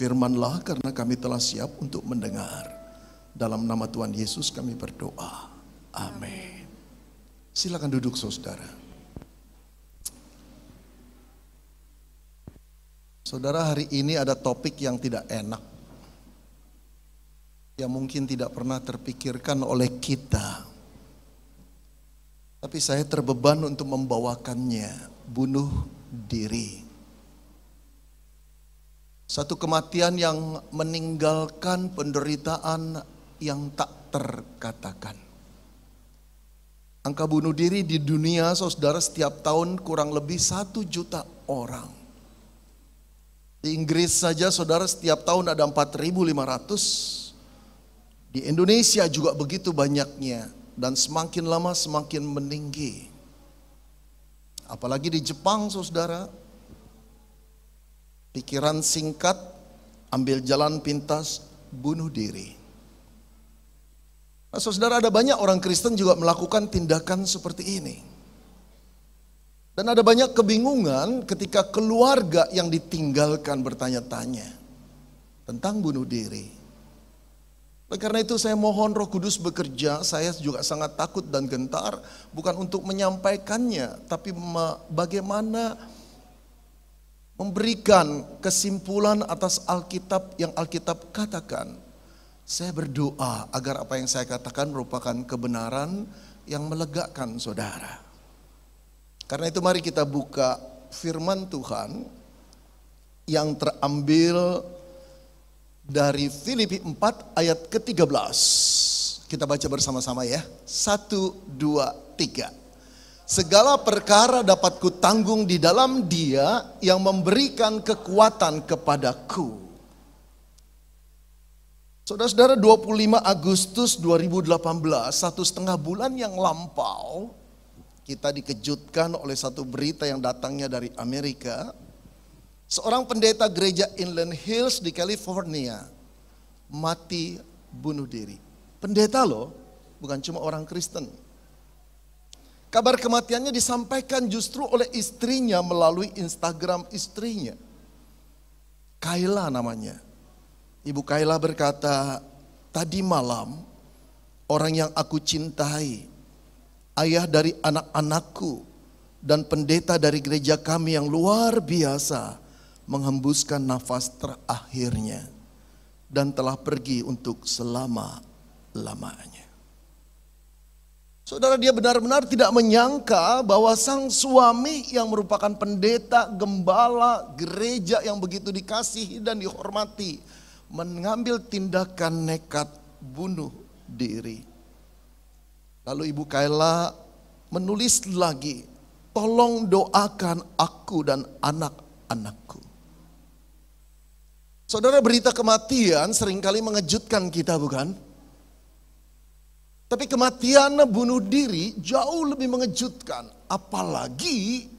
berfirmanlah karena kami telah siap untuk mendengar. Dalam nama Tuhan Yesus kami berdoa. Amin. Silakan duduk saudara. Saudara, hari ini ada topik yang tidak enak, yang mungkin tidak pernah terpikirkan oleh kita. Tapi saya terbeban untuk membawakannya, bunuh diri. Satu kematian yang meninggalkan penderitaan yang tak terkatakan. Angka bunuh diri di dunia, saudara, setiap tahun kurang lebih 1 juta orang. Di Inggris saja, saudara, setiap tahun ada 4.500. Di Indonesia juga begitu banyaknya. Dan semakin lama semakin meninggi. Apalagi di Jepang, saudara. Pikiran singkat, ambil jalan pintas, bunuh diri. Nah, saudara, ada banyak orang Kristen juga melakukan tindakan seperti ini. Dan ada banyak kebingungan ketika keluarga yang ditinggalkan bertanya-tanya tentang bunuh diri. Oleh karena itu saya mohon Roh Kudus bekerja. Saya juga sangat takut dan gentar, bukan untuk menyampaikannya, tapi bagaimana memberikan kesimpulan atas Alkitab yang Alkitab katakan. Saya berdoa agar apa yang saya katakan merupakan kebenaran yang melegakan saudara. Karena itu mari kita buka firman Tuhan yang terambil dari Filipi 4 ayat ke-13. Kita baca bersama-sama ya. 1, 2, 3. Segala perkara dapat kutanggung di dalam Dia yang memberikan kekuatan kepadaku. Saudara-saudara, 25 Agustus 2018, 1,5 bulan yang lampau, kita dikejutkan oleh satu berita yang datangnya dari Amerika. Seorang pendeta gereja Inland Hills di California mati bunuh diri. Pendeta loh, bukan cuma orang Kristen. Kabar kematiannya disampaikan justru oleh istrinya melalui Instagram istrinya. Kayla namanya. Ibu Kayla berkata, tadi malam orang yang aku cintai, ayah dari anak-anakku dan pendeta dari gereja kami yang luar biasa, menghembuskan nafas terakhirnya dan telah pergi untuk selama-lamanya. Saudara, dia benar-benar tidak menyangka bahwa sang suami yang merupakan pendeta, gembala, gereja yang begitu dikasihi dan dihormati, mengambil tindakan nekat bunuh diri. Lalu Ibu Kayla menulis lagi, tolong doakan aku dan anak-anakku. Saudara, berita kematian seringkali mengejutkan kita, bukan? Tapi kematian bunuh diri jauh lebih mengejutkan. Apalagi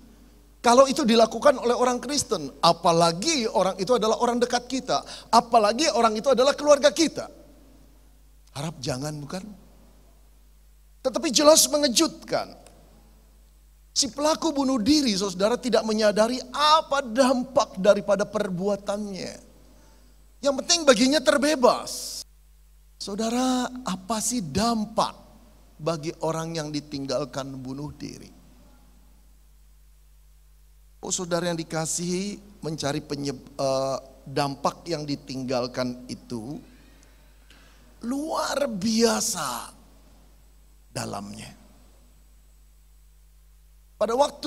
kalau itu dilakukan oleh orang Kristen. Apalagi orang itu adalah orang dekat kita. Apalagi orang itu adalah keluarga kita. Harap jangan, bukan? Tetapi jelas mengejutkan. Si pelaku bunuh diri, saudara, tidak menyadari apa dampak daripada perbuatannya. Yang penting baginya terbebas. Saudara, apa sih dampak bagi orang yang ditinggalkan bunuh diri? Oh, saudara yang dikasihi, mencari dampak yang ditinggalkan itu luar biasa dalamnya. Pada waktu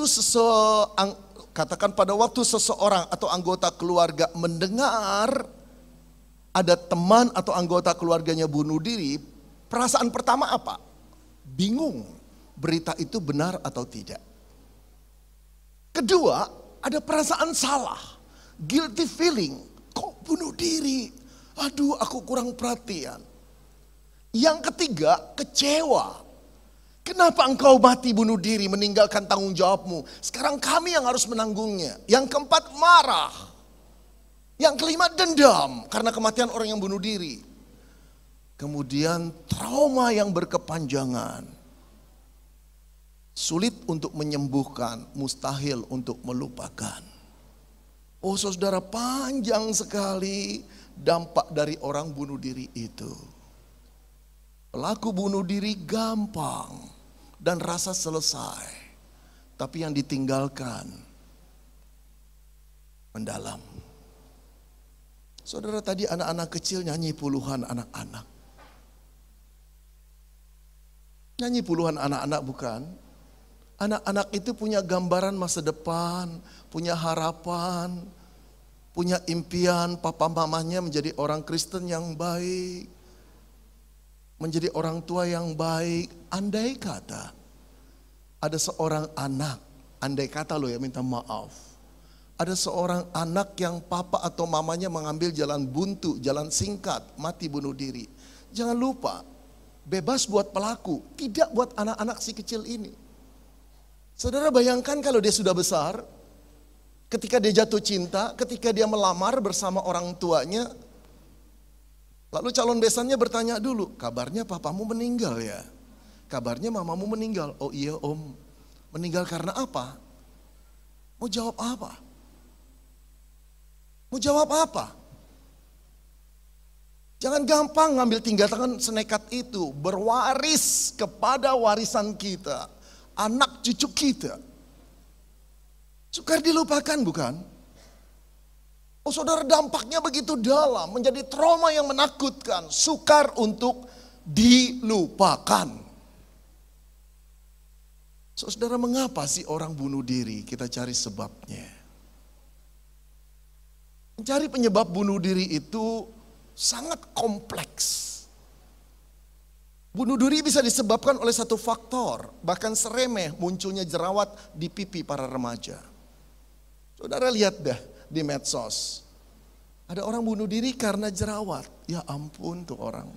seseorang atau anggota keluarga mendengar ada teman atau anggota keluarganya bunuh diri, perasaan pertama apa? Bingung, berita itu benar atau tidak. Kedua, ada perasaan salah, guilty feeling. Kok bunuh diri? Aduh, aku kurang perhatian. Yang ketiga, kecewa. Kenapa engkau mati bunuh diri, meninggalkan tanggung jawabmu? Sekarang kami yang harus menanggungnya. Yang keempat, marah. Yang kelima, dendam karena kematian orang yang bunuh diri. Kemudian trauma yang berkepanjangan. Sulit untuk menyembuhkan, mustahil untuk melupakan. Oh saudara, panjang sekali dampak dari orang bunuh diri itu. Pelaku bunuh diri gampang dan rasa selesai. Tapi yang ditinggalkan mendalam. Saudara, tadi anak-anak kecil nyanyi puluhan anak-anak. Nyanyi puluhan anak-anak bukan? Anak-anak itu punya gambaran masa depan, punya harapan, punya impian papa mamanya menjadi orang Kristen yang baik, menjadi orang tua yang baik. Andai kata ada seorang anak, andai kata loh ya, minta maaf. Ada seorang anak yang papa atau mamanya mengambil jalan buntu, jalan singkat, mati bunuh diri. Jangan lupa, bebas buat pelaku, tidak buat anak-anak si kecil ini. Saudara bayangkan kalau dia sudah besar, ketika dia jatuh cinta, ketika dia melamar bersama orang tuanya, lalu calon besannya bertanya dulu, kabarnya papamu meninggal ya? Kabarnya mamamu meninggal. Oh iya om, meninggal karena apa? Mau jawab apa? Mau jawab apa? Jangan gampang ngambil tindakan senekat itu, berwaris kepada warisan kita. Anak cucu kita. Sukar dilupakan bukan? Oh saudara, dampaknya begitu dalam, menjadi trauma yang menakutkan. Sukar untuk dilupakan. Saudara, mengapa sih orang bunuh diri? Kita cari sebabnya. Mencari penyebab bunuh diri itu sangat kompleks. Bunuh diri bisa disebabkan oleh satu faktor, bahkan seremeh munculnya jerawat di pipi para remaja. Saudara lihat dah di medsos, ada orang bunuh diri karena jerawat. Ya ampun tuh orang.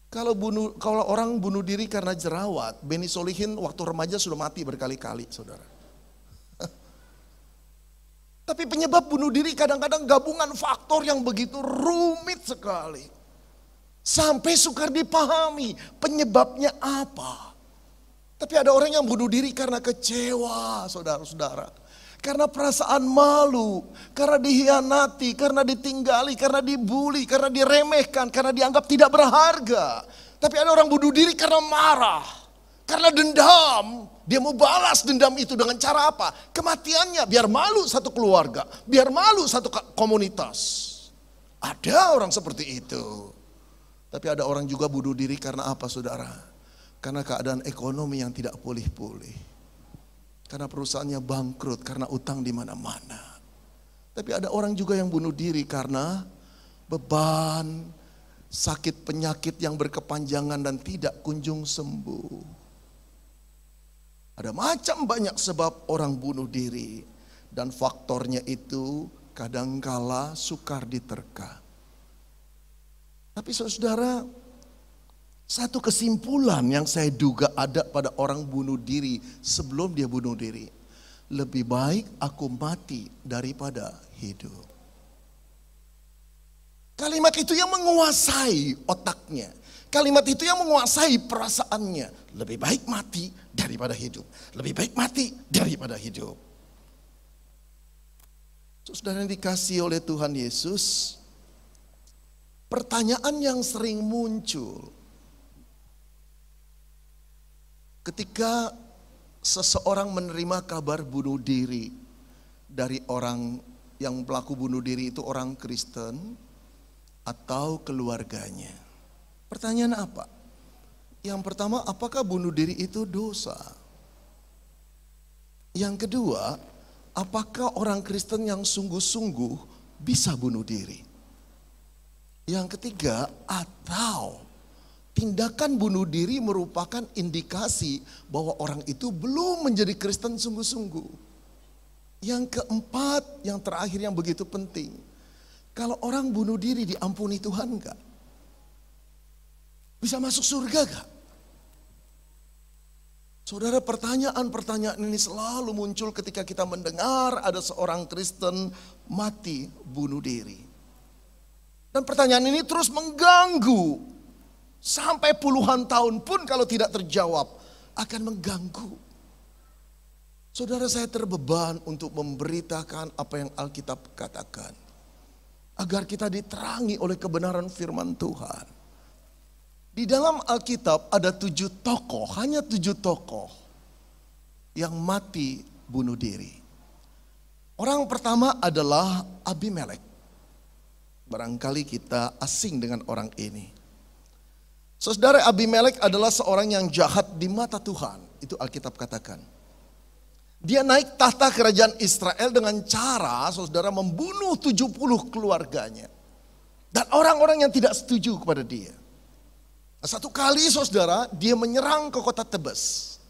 Kalau orang bunuh diri karena jerawat, Beni Solihin waktu remaja sudah mati berkali-kali, saudara. Tapi penyebab bunuh diri kadang-kadang gabungan faktor yang begitu rumit sekali. Sampai sukar dipahami penyebabnya apa. Tapi ada orang yang bunuh diri karena kecewa, saudara-saudara. Karena perasaan malu, karena dihianati, karena ditinggali, karena dibully, karena diremehkan, karena dianggap tidak berharga. Tapi ada orang bunuh diri karena marah, karena dendam. Dia mau balas dendam itu dengan cara apa? Kematiannya, biar malu satu keluarga, biar malu satu komunitas. Ada orang seperti itu. Tapi ada orang juga bunuh diri karena apa saudara? Karena keadaan ekonomi yang tidak pulih-pulih. Karena perusahaannya bangkrut, karena utang di mana-mana. Tapi ada orang juga yang bunuh diri karena beban, sakit penyakit yang berkepanjangan dan tidak kunjung sembuh. Ada macam banyak sebab orang bunuh diri. Dan faktornya itu kadangkala sukar diterka. Tapi saudara, satu kesimpulan yang saya duga ada pada orang bunuh diri sebelum dia bunuh diri. Lebih baik aku mati daripada hidup. Kalimat itu yang menguasai otaknya. Kalimat itu yang menguasai perasaannya. Lebih baik mati daripada hidup. Lebih baik mati daripada hidup. Saudara yang dikasihi oleh Tuhan Yesus, pertanyaan yang sering muncul ketika seseorang menerima kabar bunuh diri dari orang yang pelaku bunuh diri itu orang Kristen atau keluarganya. Pertanyaan apa? Yang pertama, apakah bunuh diri itu dosa? Yang kedua, apakah orang Kristen yang sungguh-sungguh bisa bunuh diri? Yang ketiga, atau tindakan bunuh diri merupakan indikasi bahwa orang itu belum menjadi Kristen sungguh-sungguh. Yang keempat, yang terakhir yang begitu penting. Kalau orang bunuh diri diampuni Tuhan enggak? Bisa masuk surga enggak? Saudara, pertanyaan-pertanyaan ini selalu muncul ketika kita mendengar ada seorang Kristen mati bunuh diri. Dan pertanyaan ini terus mengganggu. Sampai puluhan tahun pun kalau tidak terjawab akan mengganggu. Saudara, saya terbeban untuk memberitakan apa yang Alkitab katakan. Agar kita diterangi oleh kebenaran firman Tuhan. Di dalam Alkitab ada 7 tokoh, hanya 7 tokoh yang mati bunuh diri. Orang pertama adalah Abimelek. Barangkali kita asing dengan orang ini. Saudara, Abimelek adalah seorang yang jahat di mata Tuhan. Itu Alkitab katakan. Dia naik tahta kerajaan Israel dengan cara, saudara, membunuh 70 keluarganya. Dan orang-orang yang tidak setuju kepada dia. Nah, satu kali, saudara, dia menyerang ke kota Tebes.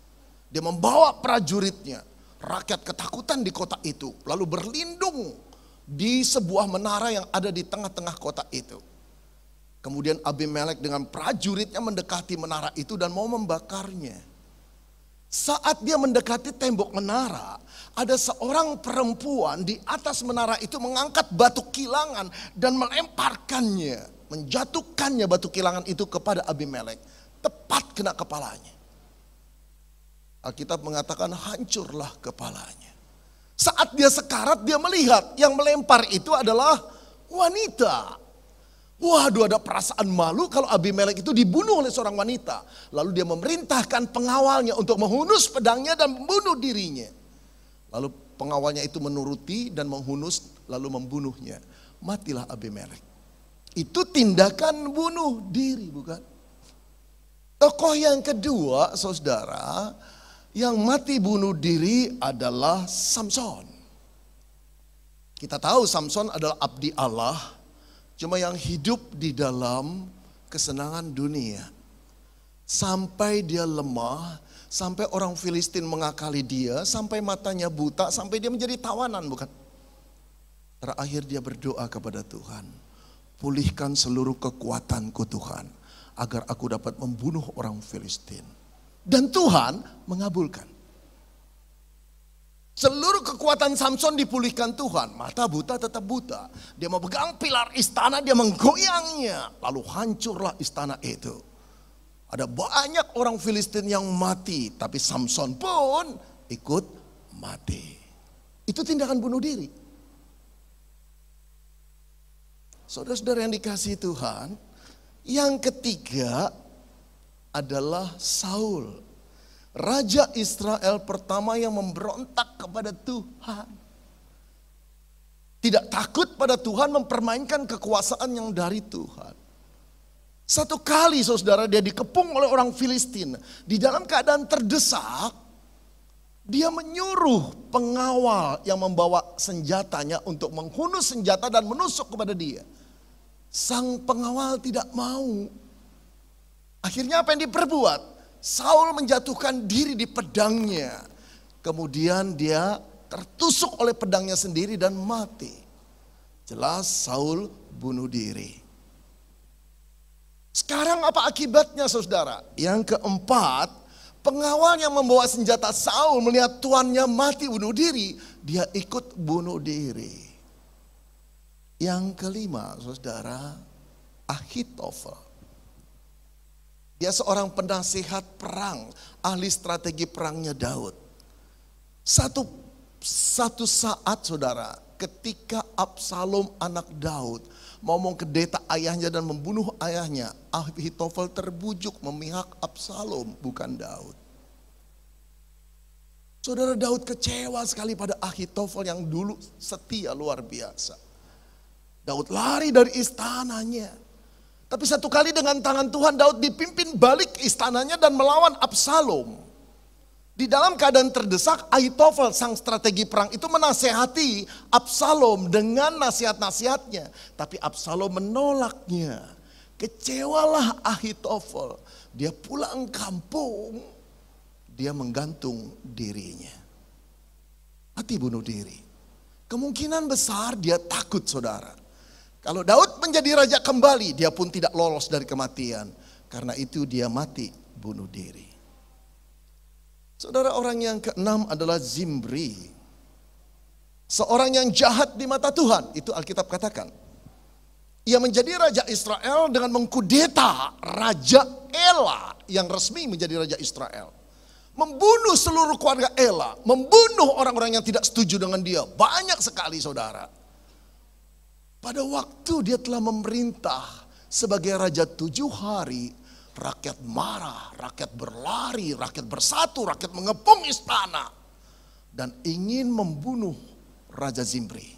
Dia membawa prajuritnya. Rakyat ketakutan di kota itu. Lalu berlindung di sebuah menara yang ada di tengah-tengah kota itu. Kemudian Abimelek dengan prajuritnya mendekati menara itu dan mau membakarnya. Saat dia mendekati tembok menara, ada seorang perempuan di atas menara itu mengangkat batu kilangan dan melemparkannya, menjatuhkannya batu kilangan itu kepada Abimelek, tepat kena kepalanya. Alkitab mengatakan hancurlah kepalanya. Saat dia sekarat, dia melihat yang melempar itu adalah wanita. Waduh, ada perasaan malu kalau Abimelek itu dibunuh oleh seorang wanita. Lalu dia memerintahkan pengawalnya untuk menghunus pedangnya dan membunuh dirinya. Lalu pengawalnya itu menuruti dan menghunus lalu membunuhnya. Matilah Abimelek. Itu tindakan bunuh diri, bukan? Tokoh yang kedua, saudara, yang mati bunuh diri adalah Samson. Kita tahu Samson adalah abdi Allah. Cuma yang hidup di dalam kesenangan dunia. Sampai dia lemah, sampai orang Filistin mengakali dia, sampai matanya buta, sampai dia menjadi tawanan, bukan? Terakhir dia berdoa kepada Tuhan. Pulihkan seluruh kekuatanku Tuhan, agar aku dapat membunuh orang Filistin. Dan Tuhan mengabulkan. Seluruh kekuatan Samson dipulihkan Tuhan. Mata buta tetap buta. Dia memegang pilar istana, dia menggoyangnya. Lalu hancurlah istana itu. Ada banyak orang Filistin yang mati. Tapi Samson pun ikut mati. Itu tindakan bunuh diri. Saudara-saudara yang dikasihi Tuhan. Yang ketiga adalah Saul. Raja Israel pertama yang memberontak kepada Tuhan. Tidak takut pada Tuhan, mempermainkan kekuasaan yang dari Tuhan. Satu kali saudara dia dikepung oleh orang Filistin. Di dalam keadaan terdesak, dia menyuruh pengawal yang membawa senjatanya untuk menghunus senjata dan menusuk kepada dia. Sang pengawal tidak mau. Akhirnya apa yang diperbuat? Saul menjatuhkan diri di pedangnya. Kemudian dia tertusuk oleh pedangnya sendiri dan mati. Jelas Saul bunuh diri. Sekarang apa akibatnya saudara? Yang keempat, pengawal yang membawa senjata Saul melihat tuannya mati bunuh diri. Dia ikut bunuh diri. Yang kelima saudara, Ahitofel. Dia seorang penasihat perang, ahli strategi perangnya Daud. Satu saat saudara, ketika Absalom anak Daud mau mengkudeta ayahnya dan membunuh ayahnya, Ahitofel terbujuk memihak Absalom, bukan Daud. Saudara, Daud kecewa sekali pada Ahitofel yang dulu setia luar biasa. Daud lari dari istananya. Tapi satu kali dengan tangan Tuhan Daud dipimpin balik istananya dan melawan Absalom. Di dalam keadaan terdesak, Ahitofel sang strategi perang itu menasehati Absalom dengan nasihat-nasihatnya. Tapi Absalom menolaknya. Kecewalah Ahitofel. Dia pulang kampung, dia menggantung dirinya. Mati bunuh diri. Kemungkinan besar dia takut saudara. Kalau Daud menjadi raja kembali, dia pun tidak lolos dari kematian. Karena itu dia mati bunuh diri. Saudara, orang yang keenam adalah Zimri. Seorang yang jahat di mata Tuhan, itu Alkitab katakan. Ia menjadi raja Israel dengan mengkudeta Raja Ela yang resmi menjadi raja Israel. membunuh seluruh keluarga Ela, membunuh orang-orang yang tidak setuju dengan dia. Banyak sekali saudara. Pada waktu dia telah memerintah sebagai raja 7 hari, rakyat marah, rakyat berlari, rakyat bersatu, rakyat mengepung istana. Dan ingin membunuh Raja Zimri.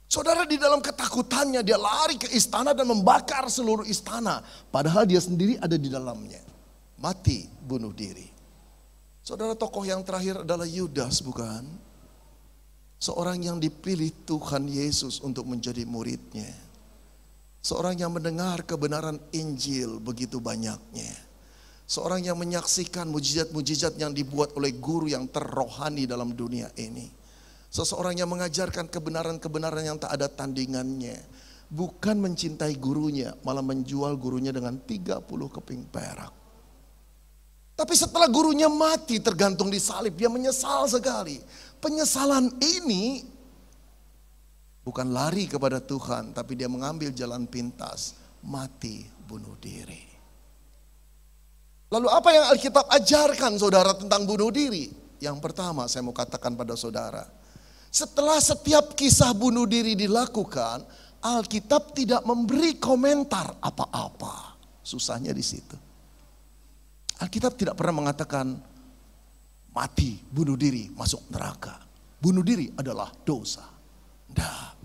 Saudara, di dalam ketakutannya dia lari ke istana dan membakar seluruh istana. Padahal dia sendiri ada di dalamnya. Mati bunuh diri. Saudara, tokoh yang terakhir adalah Yudas, bukan? Seorang yang dipilih Tuhan Yesus untuk menjadi muridnya. Seorang yang mendengar kebenaran Injil begitu banyaknya. Seorang yang menyaksikan mujizat-mujizat yang dibuat oleh guru yang terrohani dalam dunia ini. Seseorang yang mengajarkan kebenaran-kebenaran yang tak ada tandingannya. Bukan mencintai gurunya, malah menjual gurunya dengan 30 keping perak. Tapi setelah gurunya mati tergantung di salib, dia menyesal sekali. Penyesalan ini bukan lari kepada Tuhan, tapi dia mengambil jalan pintas, mati bunuh diri. Lalu apa yang Alkitab ajarkan saudara tentang bunuh diri? Yang pertama saya mau katakan pada saudara, setelah setiap kisah bunuh diri dilakukan, Alkitab tidak memberi komentar apa-apa. Susahnya di situ. Alkitab tidak pernah mengatakan mati, bunuh diri, masuk neraka. Bunuh diri adalah dosa. Tidak.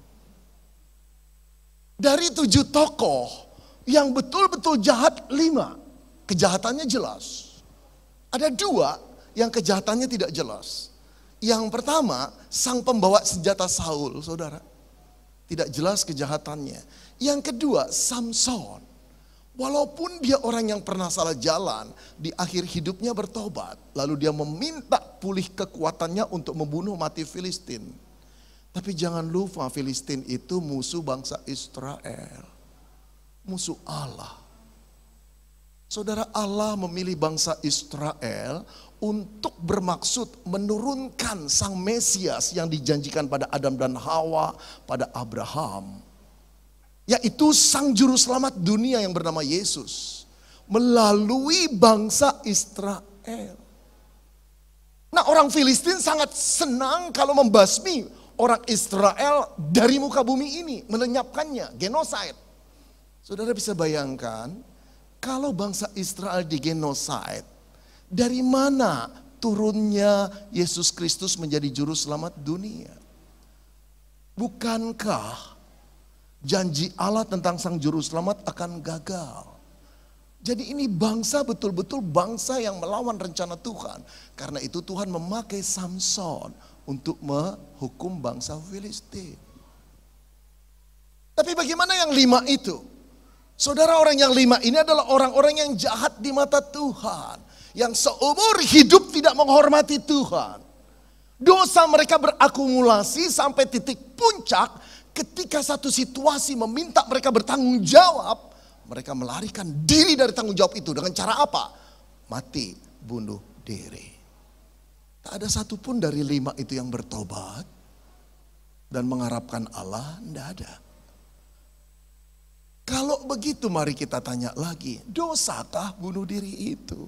Dari 7 tokoh yang betul-betul jahat 5, kejahatannya jelas. Ada 2 yang kejahatannya tidak jelas. Yang pertama, sang pembawa senjata Saul, saudara. Tidak jelas kejahatannya. Yang kedua, Samson. Walaupun dia orang yang pernah salah jalan, di akhir hidupnya bertobat. Lalu dia meminta pulih kekuatannya untuk membunuh mati Filistin. Tapi jangan lupa Filistin itu musuh bangsa Israel. Musuh Allah. Saudara, Allah memilih bangsa Israel untuk bermaksud menurunkan sang Mesias yang dijanjikan pada Adam dan Hawa, pada Abraham. Yaitu sang juru selamat dunia yang bernama Yesus. Melalui bangsa Israel. Nah, orang Filistin sangat senang kalau membasmi orang Israel dari muka bumi ini. Melenyapkannya, genosid. Saudara bisa bayangkan, kalau bangsa Israel digenosid, dari mana turunnya Yesus Kristus menjadi juru selamat dunia? Bukankah janji Allah tentang sang juru selamat akan gagal? Jadi ini bangsa betul-betul bangsa yang melawan rencana Tuhan. Karena itu Tuhan memakai Samson untuk menghukum bangsa Filistin. Tapi bagaimana yang 5 itu? Saudara, orang yang 5 ini adalah orang-orang yang jahat di mata Tuhan. Yang seumur hidup tidak menghormati Tuhan. Dosa mereka berakumulasi sampai titik puncak. Ketika satu situasi meminta mereka bertanggung jawab, mereka melarikan diri dari tanggung jawab itu. Dengan cara apa? Mati, bunuh diri. Tak ada satupun dari 5 itu yang bertobat dan mengharapkan Allah, tidak ada. Kalau begitu mari kita tanya lagi, dosakah bunuh diri itu?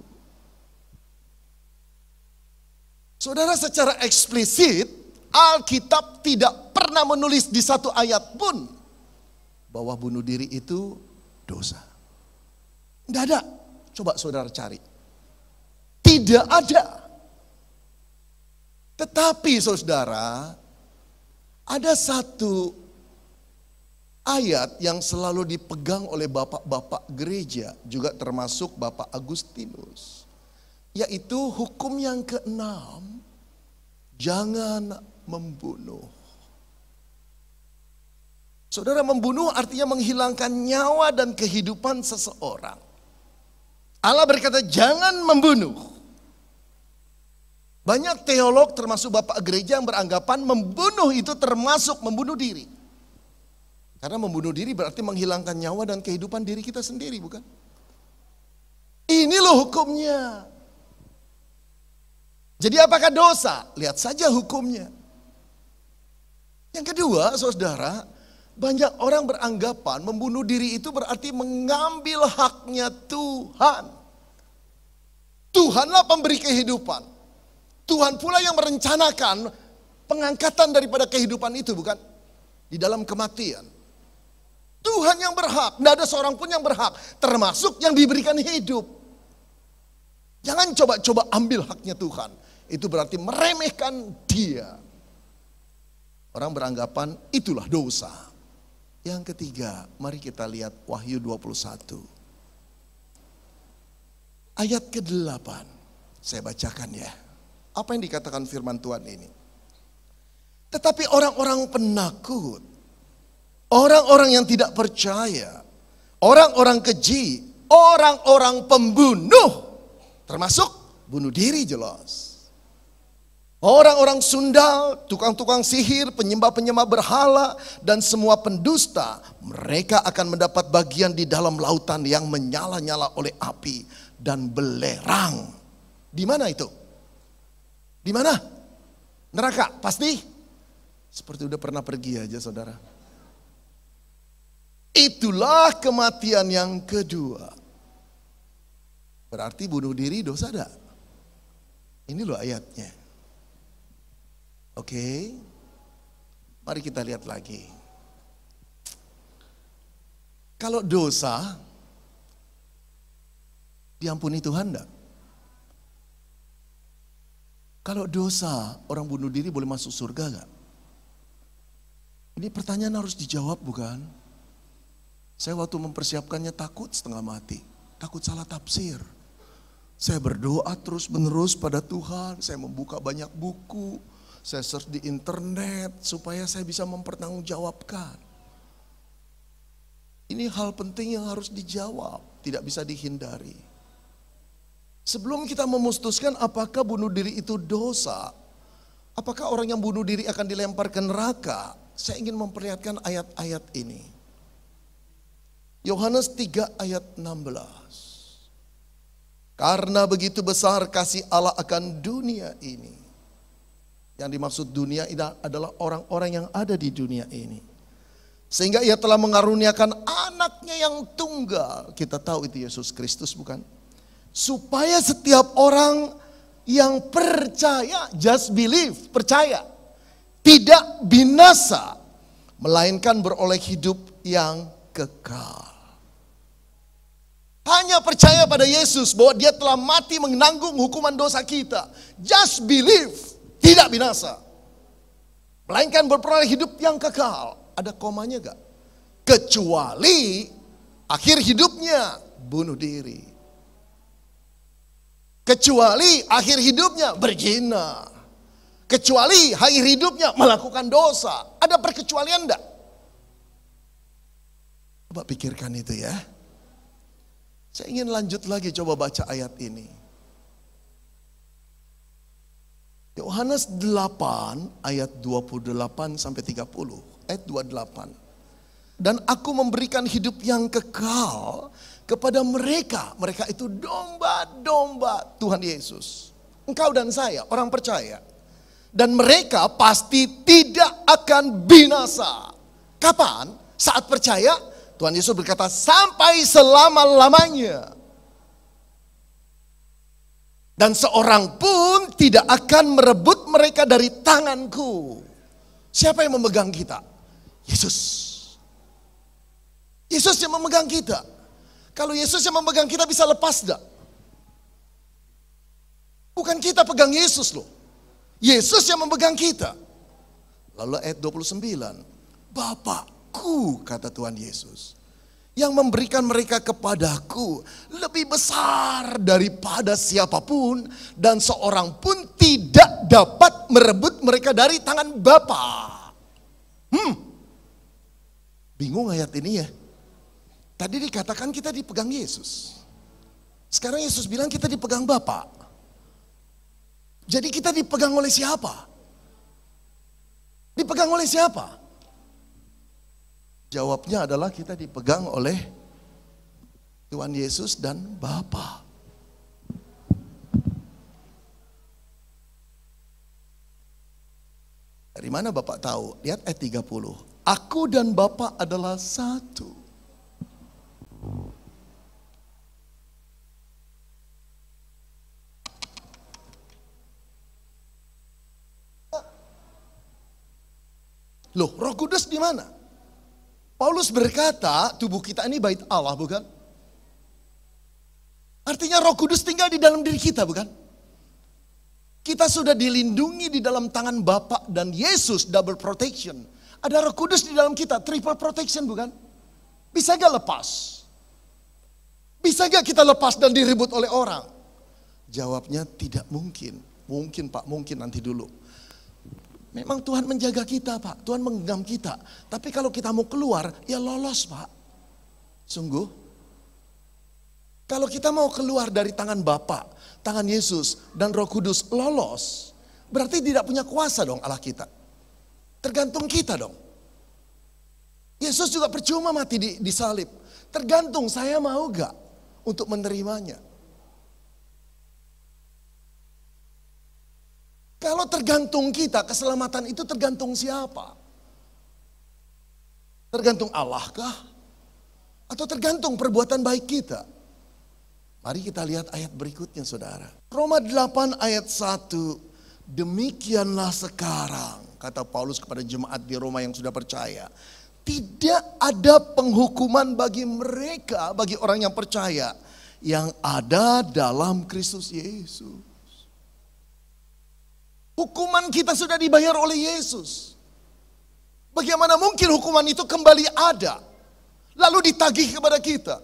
Saudara, secara eksplisit Alkitab tidak pernah menulis di satu ayat pun bahwa bunuh diri itu dosa. Tidak ada. Coba saudara cari. Tidak ada. Tetapi saudara, ada satu ayat yang selalu dipegang oleh bapak-bapak gereja, juga termasuk Bapak Agustinus. Yaitu hukum yang ke-6, jangan membunuh. Saudara, membunuh artinya menghilangkan nyawa dan kehidupan seseorang. Allah berkata jangan membunuh. Banyak teolog termasuk bapak gereja yang beranggapan membunuh itu termasuk membunuh diri. Karena membunuh diri berarti menghilangkan nyawa dan kehidupan diri kita sendiri, bukan? Ini loh hukumnya. Jadi apakah dosa? Lihat saja hukumnya. Yang kedua, saudara, banyak orang beranggapan membunuh diri itu berarti mengambil haknya Tuhan. Tuhanlah pemberi kehidupan. Tuhan pula yang merencanakan pengangkatan daripada kehidupan itu, bukan? Di dalam kematian. Tuhan yang berhak, tidak ada seorang pun yang berhak, termasuk yang diberikan hidup. Jangan coba-coba ambil haknya Tuhan. Itu berarti meremehkan Dia. Orang beranggapan itulah dosa. Yang ketiga, mari kita lihat Wahyu 21. Ayat ke-8. Saya bacakan ya. Apa yang dikatakan firman Tuhan ini? Tetapi orang-orang penakut, orang-orang yang tidak percaya, orang-orang keji, orang-orang pembunuh, termasuk bunuh diri jelas. Orang-orang sundal, tukang-tukang sihir, penyembah-penyembah berhala, dan semua pendusta, mereka akan mendapat bagian di dalam lautan yang menyala-nyala oleh api dan belerang. Di mana itu? Di mana? Neraka, pasti? Seperti udah pernah pergi aja saudara. Itulah kematian yang kedua. Berarti bunuh diri dosa ada. Ini loh ayatnya. Oke, mari kita lihat lagi. Kalau dosa, diampuni Tuhan enggak? Kalau dosa, orang bunuh diri boleh masuk surga enggak? Ini pertanyaan harus dijawab bukan? Saya waktu mempersiapkannya takut setengah mati. Takut salah tafsir. Saya berdoa terus menerus pada Tuhan. Saya membuka banyak buku. Saya search di internet supaya saya bisa mempertanggungjawabkan. Ini hal penting yang harus dijawab, tidak bisa dihindari. Sebelum kita memutuskan apakah bunuh diri itu dosa, apakah orang yang bunuh diri akan dilempar ke neraka, saya ingin memperlihatkan ayat-ayat ini. Yohanes 3 ayat 16. Karena begitu besar kasih Allah akan dunia ini. Yang dimaksud dunia ini adalah orang-orang yang ada di dunia ini. Sehingga Ia telah mengaruniakan anaknya yang tunggal. Kita tahu itu Yesus Kristus bukan? Supaya setiap orang yang percaya, just believe, percaya, tidak binasa, melainkan beroleh hidup yang kekal. Hanya percaya pada Yesus bahwa Dia telah mati menanggung hukuman dosa kita. Just believe, tidak binasa, melainkan berperoleh hidup yang kekal. Ada komanya gak? Kecuali akhir hidupnya bunuh diri. Kecuali akhir hidupnya berzina. Kecuali akhir hidupnya melakukan dosa. Ada perkecualian enggak? Coba pikirkan itu ya. Saya ingin lanjut lagi coba baca ayat ini. Yohanes 8 ayat 28 sampai 30. Ayat 28. Dan aku memberikan hidup yang kekal kepada mereka. Mereka itu domba-domba Tuhan Yesus. Engkau dan saya, orang percaya. Dan mereka pasti tidak akan binasa. Kapan? Saat percaya, Tuhan Yesus berkata sampai selama-lamanya. Dan seorang pun tidak akan merebut mereka dari tanganku. Siapa yang memegang kita? Yesus. Yesus yang memegang kita. Kalau Yesus yang memegang kita bisa lepas enggak? Bukan kita pegang Yesus loh. Yesus yang memegang kita. Lalu ayat 29. Bapakku kata Tuhan Yesus. Yang memberikan mereka kepadaku lebih besar daripada siapapun. Dan seorang pun tidak dapat merebut mereka dari tangan Bapa. Bingung ayat ini ya. Tadi dikatakan kita dipegang Yesus. Sekarang Yesus bilang kita dipegang Bapa. Jadi kita dipegang oleh siapa? Dipegang oleh siapa? Jawabnya adalah kita dipegang oleh Tuhan Yesus dan Bapa. Dari mana Bapak tahu? Lihat ayat 30. Aku dan Bapa adalah satu. Loh, Roh Kudus di mana? Paulus berkata, tubuh kita ini bait Allah, bukan? Artinya Roh Kudus tinggal di dalam diri kita, bukan? Kita sudah dilindungi di dalam tangan Bapa dan Yesus, double protection. Ada Roh Kudus di dalam kita, triple protection, bukan? Bisa gak lepas? Bisa gak kita lepas dan direbut oleh orang? Jawabnya tidak mungkin. Mungkin Pak, mungkin nanti dulu. Memang Tuhan menjaga kita Pak, Tuhan menggenggam kita. Tapi kalau kita mau keluar, ya lolos Pak. Sungguh. Kalau kita mau keluar dari tangan Bapa, tangan Yesus dan Roh Kudus lolos, berarti tidak punya kuasa dong Allah kita. Tergantung kita dong. Yesus juga percuma mati di salib. Tergantung saya mau gak untuk menerimanya. Kalau tergantung kita, keselamatan itu tergantung siapa? Tergantung Allah kah? Atau tergantung perbuatan baik kita? Mari kita lihat ayat berikutnya saudara. Roma 8 ayat 1. Demikianlah sekarang, kata Paulus kepada jemaat di Roma yang sudah percaya. Tidak ada penghukuman bagi mereka, bagi orang yang percaya, yang ada dalam Kristus Yesus. Hukuman kita sudah dibayar oleh Yesus. Bagaimana mungkin hukuman itu kembali ada, lalu ditagih kepada kita?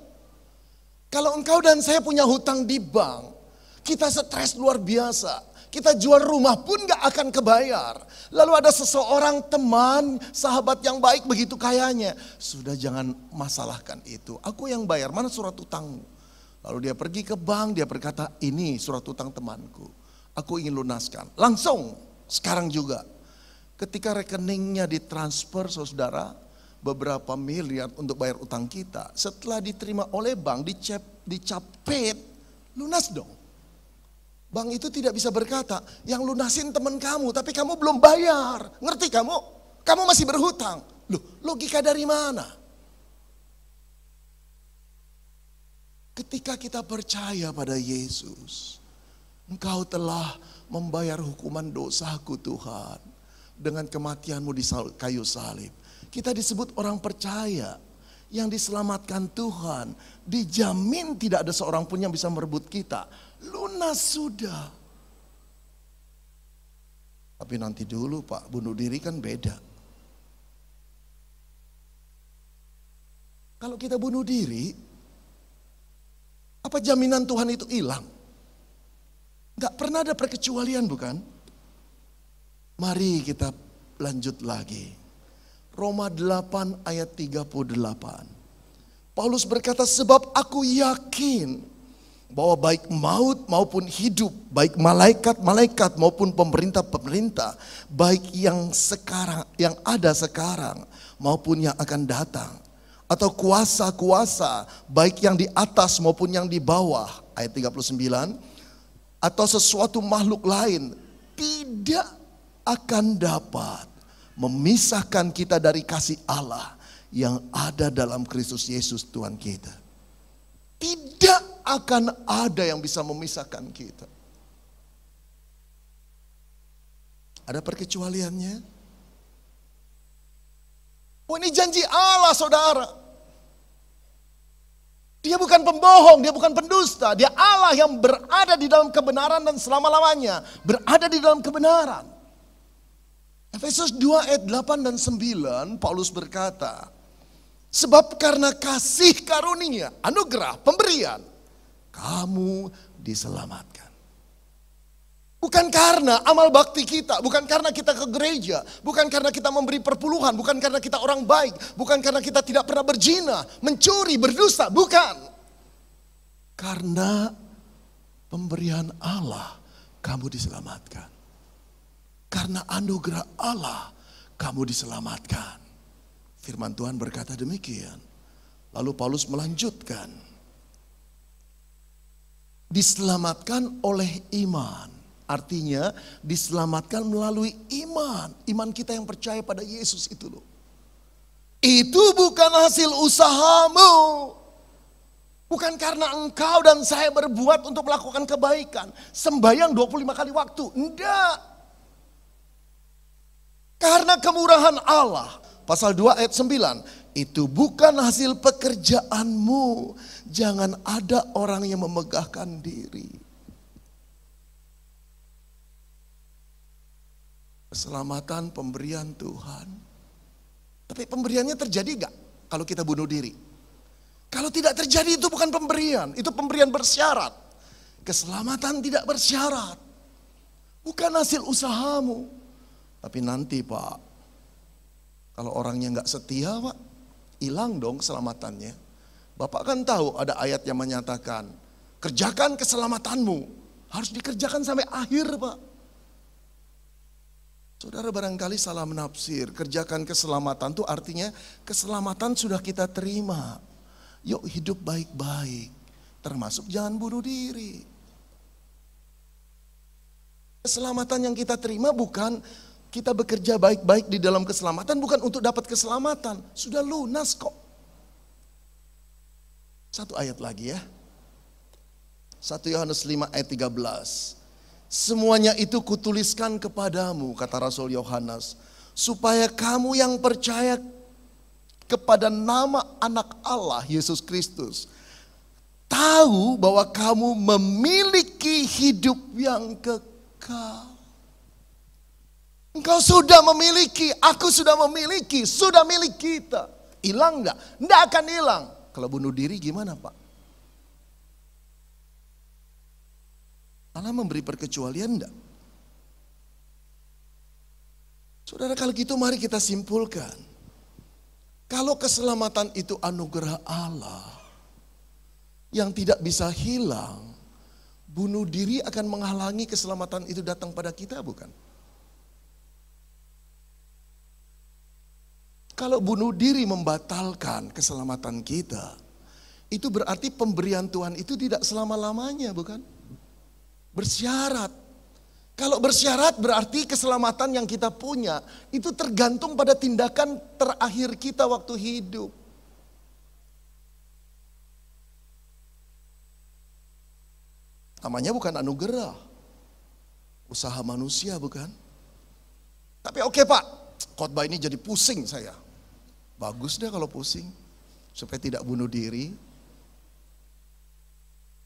Kalau engkau dan saya punya hutang di bank, kita stres luar biasa. Kita jual rumah pun gak akan kebayar. Lalu ada seseorang teman, sahabat yang baik begitu kayanya. Sudah jangan masalahkan itu. Aku yang bayar, mana surat utangmu? Lalu dia pergi ke bank, dia berkata, ini surat utang temanku. Aku ingin lunaskan. Langsung, sekarang juga. Ketika rekeningnya ditransfer saudara, beberapa miliar untuk bayar utang kita. Setelah diterima oleh bank, dicapit, lunas dong. Bank itu tidak bisa berkata, yang lunasin teman kamu, tapi kamu belum bayar. Ngerti kamu? Kamu masih berhutang. Loh, logika dari mana? Ketika kita percaya pada Yesus, Engkau telah membayar hukuman dosaku Tuhan. Dengan kematianmu di kayu salib. Kita disebut orang percaya. Yang diselamatkan Tuhan. Dijamin tidak ada seorang pun yang bisa merebut kita. Lunas sudah. Tapi nanti dulu Pak, bunuh diri kan beda. Kalau kita bunuh diri, apa jaminan Tuhan itu hilang? Gak pernah ada perkecualian bukan? Mari kita lanjut lagi. Roma 8 ayat 38. Paulus berkata, sebab aku yakin bahwa baik maut maupun hidup, baik malaikat-malaikat maupun pemerintah-pemerintah, baik yang sekarang, yang ada sekarang maupun yang akan datang, atau kuasa-kuasa, baik yang di atas maupun yang di bawah, ayat 39, atau sesuatu makhluk lain tidak akan dapat memisahkan kita dari kasih Allah yang ada dalam Kristus Yesus Tuhan kita. Tidak akan ada yang bisa memisahkan kita. Ada perkecualiannya? Oh, ini janji Allah saudara. Dia bukan pembohong, dia bukan pendusta. Dia Allah yang berada di dalam kebenaran dan selama-lamanya. Berada di dalam kebenaran. Efesus 2 ayat 8 dan 9 Paulus berkata, sebab karena kasih karunia, anugerah, pemberian, kamu diselamatkan. Bukan karena amal bakti kita, bukan karena kita ke gereja, bukan karena kita memberi perpuluhan, bukan karena kita orang baik, bukan karena kita tidak pernah berzina, mencuri, berdosa, bukan. Karena pemberian Allah kamu diselamatkan. Karena anugerah Allah kamu diselamatkan. Firman Tuhan berkata demikian. Lalu Paulus melanjutkan. Diselamatkan oleh iman. Artinya diselamatkan melalui iman. Iman kita yang percaya pada Yesus itu loh. Itu bukan hasil usahamu. Bukan karena engkau dan saya berbuat untuk melakukan kebaikan. Sembahyang 25 kali waktu. Enggak. Karena kemurahan Allah. Pasal 2 ayat 9. Itu bukan hasil pekerjaanmu. Jangan ada orang yang memegahkan diri. Keselamatan pemberian Tuhan. Tapi pemberiannya terjadi gak kalau kita bunuh diri? Kalau tidak terjadi itu bukan pemberian. Itu pemberian bersyarat. Keselamatan tidak bersyarat. Bukan hasil usahamu. Tapi nanti Pak, kalau orangnya gak setia Pak, hilang dong keselamatannya. Bapak kan tahu ada ayat yang menyatakan, kerjakan keselamatanmu. Harus dikerjakan sampai akhir Pak. Saudara barangkali salah menafsir, kerjakan keselamatan itu artinya keselamatan sudah kita terima. Yuk hidup baik-baik, termasuk jangan bunuh diri. Keselamatan yang kita terima bukan kita bekerja baik-baik di dalam keselamatan, bukan untuk dapat keselamatan. Sudah lunas kok. Satu ayat lagi ya. 1 Yohanes 5 ayat 13. Semuanya itu kutuliskan kepadamu, kata Rasul Yohanes, supaya kamu yang percaya kepada nama anak Allah, Yesus Kristus, tahu bahwa kamu memiliki hidup yang kekal. Engkau sudah memiliki, aku sudah memiliki, sudah milik kita. Hilang enggak? Enggak akan hilang. Kalau bunuh diri gimana Pak? Allah memberi perkecualian enggak? Saudara, kalau gitu mari kita simpulkan. Kalau keselamatan itu anugerah Allah yang tidak bisa hilang, bunuh diri akan menghalangi keselamatan itu datang pada kita, bukan? Kalau bunuh diri membatalkan keselamatan kita, itu berarti pemberian Tuhan itu tidak selama-lamanya, bukan? Bersyarat. Kalau bersyarat berarti keselamatan yang kita punya itu tergantung pada tindakan terakhir kita waktu hidup. Namanya bukan anugerah. Usaha manusia bukan? Tapi oke Pak, khotbah ini jadi pusing saya. Bagus deh kalau pusing, supaya tidak bunuh diri.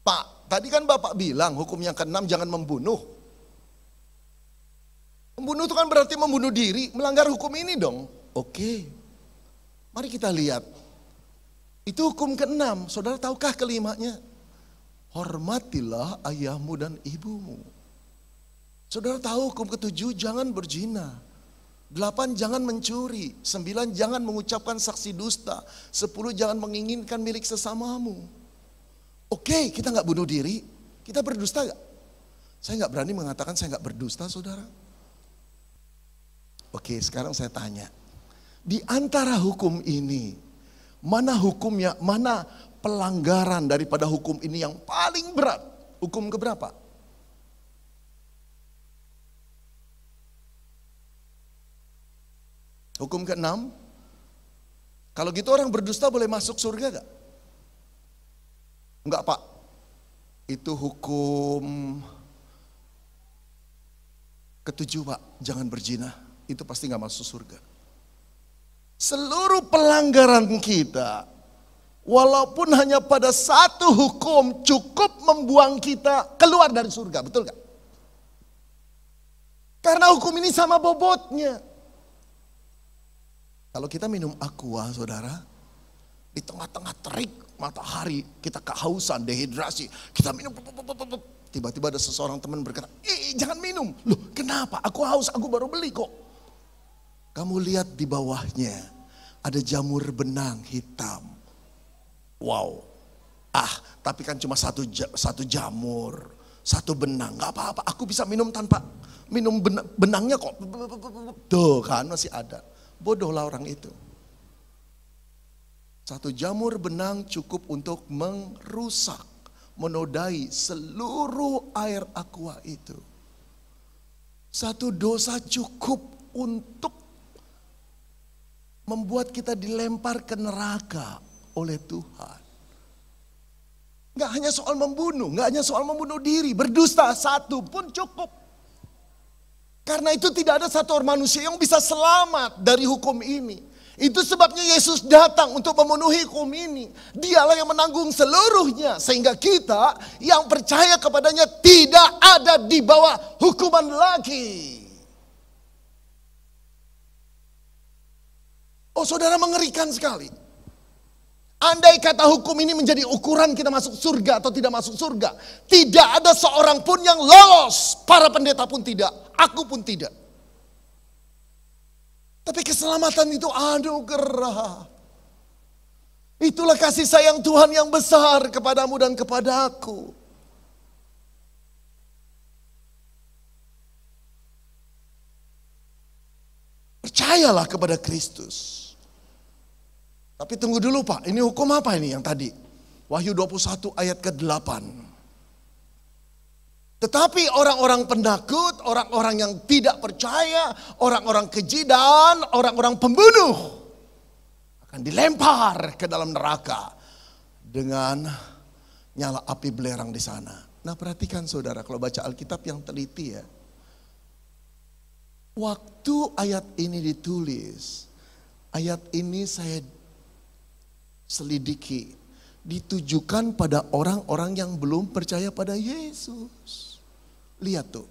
Pak, tadi kan Bapak bilang hukum yang ke-6 jangan membunuh. Membunuh itu kan berarti membunuh diri, melanggar hukum ini dong. Oke, mari kita lihat. Itu hukum ke-6, saudara tahukah kelimanya? Hormatilah ayahmu dan ibumu. Saudara tahu hukum ke-7, jangan berzina. 8, jangan mencuri. 9, jangan mengucapkan saksi dusta. 10, jangan menginginkan milik sesamamu. Oke, kita gak bunuh diri, kita berdusta gak? Saya gak berani mengatakan saya gak berdusta, saudara. Oke, sekarang saya tanya. Di antara hukum ini, mana hukumnya, mana pelanggaran daripada hukum ini yang paling berat? Hukum keberapa? Hukum ke-6? Kalau gitu orang berdusta boleh masuk surga gak? Enggak Pak, itu hukum ke-7 Pak, jangan berzina, itu pasti gak masuk surga. Seluruh pelanggaran kita, walaupun hanya pada satu hukum cukup membuang kita keluar dari surga, betul gak? Karena hukum ini sama bobotnya. Kalau kita minum aqua saudara, di tengah-tengah terik matahari, kita kehausan, dehidrasi, kita minum, tiba-tiba ada seseorang teman berkata, jangan minum. Loh kenapa? Aku haus, aku baru beli kok. Kamu lihat di bawahnya, ada jamur benang hitam. Wow, tapi kan cuma satu jamur, satu benang, gak apa-apa, aku bisa minum tanpa minum benangnya kok. Tuh kan masih ada, bodohlah orang itu. Satu jamur benang cukup untuk merusak, menodai seluruh air aqua itu. Satu dosa cukup untuk membuat kita dilempar ke neraka oleh Tuhan. Gak hanya soal membunuh, gak hanya soal membunuh diri, berdusta satu pun cukup. Karena itu tidak ada satu orang manusia yang bisa selamat dari hukum ini. Itu sebabnya Yesus datang untuk memenuhi hukum ini. Dialah yang menanggung seluruhnya. Sehingga kita yang percaya kepadanya tidak ada di bawah hukuman lagi. Oh, saudara, mengerikan sekali. Andai kata hukum ini menjadi ukuran kita masuk surga atau tidak masuk surga, tidak ada seorang pun yang lolos. Para pendeta pun tidak, aku pun tidak. Tapi keselamatan itu anugerah. Itulah kasih sayang Tuhan yang besar kepadamu dan kepadaku. Percayalah kepada Kristus. Tapi tunggu dulu Pak, ini hukum apa ini yang tadi? Wahyu 21 ayat ke-8. Tetapi orang-orang penakut, orang-orang yang tidak percaya, orang-orang keji dan orang-orang pembunuh akan dilempar ke dalam neraka dengan nyala api belerang di sana. Nah, perhatikan saudara, kalau baca Alkitab yang teliti ya. Waktu ayat ini ditulis, ayat ini saya selidiki, ditujukan pada orang-orang yang belum percaya pada Yesus. Lihat tuh.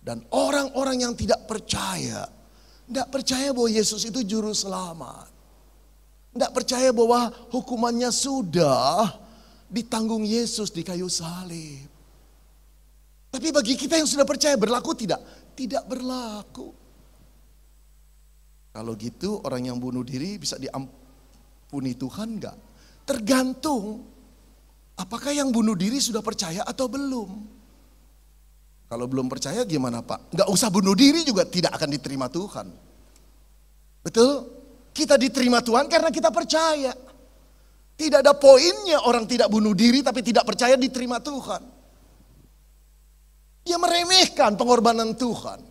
Dan orang-orang yang tidak percaya bahwa Yesus itu juru selamat. Tidak percaya bahwa hukumannya sudah ditanggung Yesus di kayu salib. Tapi bagi kita yang sudah percaya berlaku tidak? Tidak berlaku. Kalau gitu orang yang bunuh diri bisa diampuni Tuhan enggak? Tergantung apakah yang bunuh diri sudah percaya atau belum. Kalau belum percaya gimana Pak? Enggak usah bunuh diri juga tidak akan diterima Tuhan. Betul? Kita diterima Tuhan karena kita percaya. Tidak ada poinnya orang tidak bunuh diri tapi tidak percaya diterima Tuhan. Dia meremehkan pengorbanan Tuhan.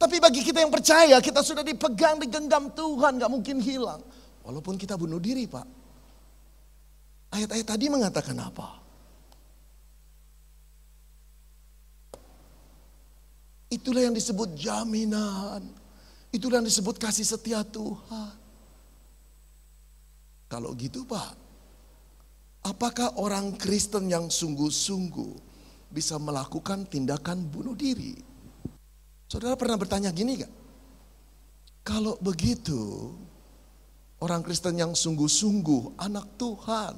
Tapi bagi kita yang percaya, kita sudah dipegang, digenggam Tuhan, gak mungkin hilang. Walaupun kita bunuh diri Pak. Ayat-ayat tadi mengatakan apa? Itulah yang disebut jaminan. Itulah yang disebut kasih setia Tuhan. Kalau gitu Pak, apakah orang Kristen yang sungguh-sungguh bisa melakukan tindakan bunuh diri? Saudara pernah bertanya gini gak? Kalau begitu, orang Kristen yang sungguh-sungguh, anak Tuhan,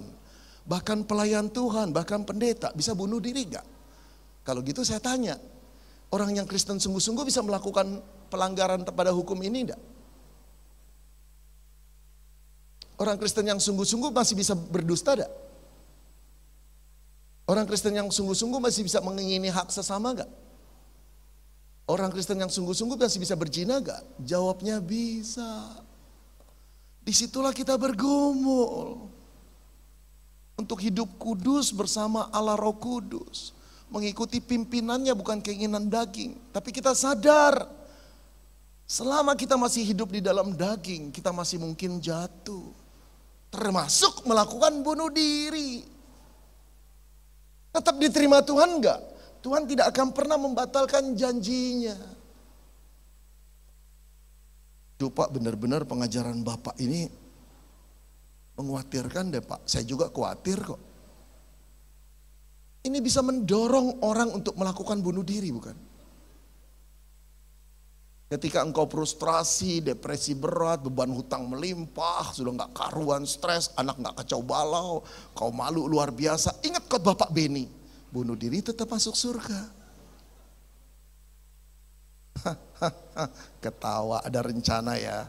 bahkan pelayan Tuhan, bahkan pendeta, bisa bunuh diri gak? Kalau gitu saya tanya, orang yang Kristen sungguh-sungguh bisa melakukan pelanggaran pada hukum ini gak? Orang Kristen yang sungguh-sungguh masih bisa berdusta gak? Orang Kristen yang sungguh-sungguh masih bisa mengingini hak sesama gak? Orang Kristen yang sungguh-sungguh masih bisa berzina gak? Jawabnya bisa. Disitulah kita bergumul. Untuk hidup kudus bersama Allah Roh Kudus. Mengikuti pimpinannya bukan keinginan daging. Tapi kita sadar. Selama kita masih hidup di dalam daging, kita masih mungkin jatuh. Termasuk melakukan bunuh diri. Tetap diterima Tuhan enggak? Tuhan tidak akan pernah membatalkan janjinya. Duh Pak, benar-benar pengajaran Bapak ini mengkhawatirkan deh Pak. Saya juga khawatir kok. Ini bisa mendorong orang untuk melakukan bunuh diri bukan? Ketika engkau frustrasi, depresi berat, beban hutang melimpah, sudah gak karuan, stres, anak gak kacau balau, kau malu luar biasa. Ingat khotbah Pak Beni. Bunuh diri tetap masuk surga. Ketawa, ada rencana ya.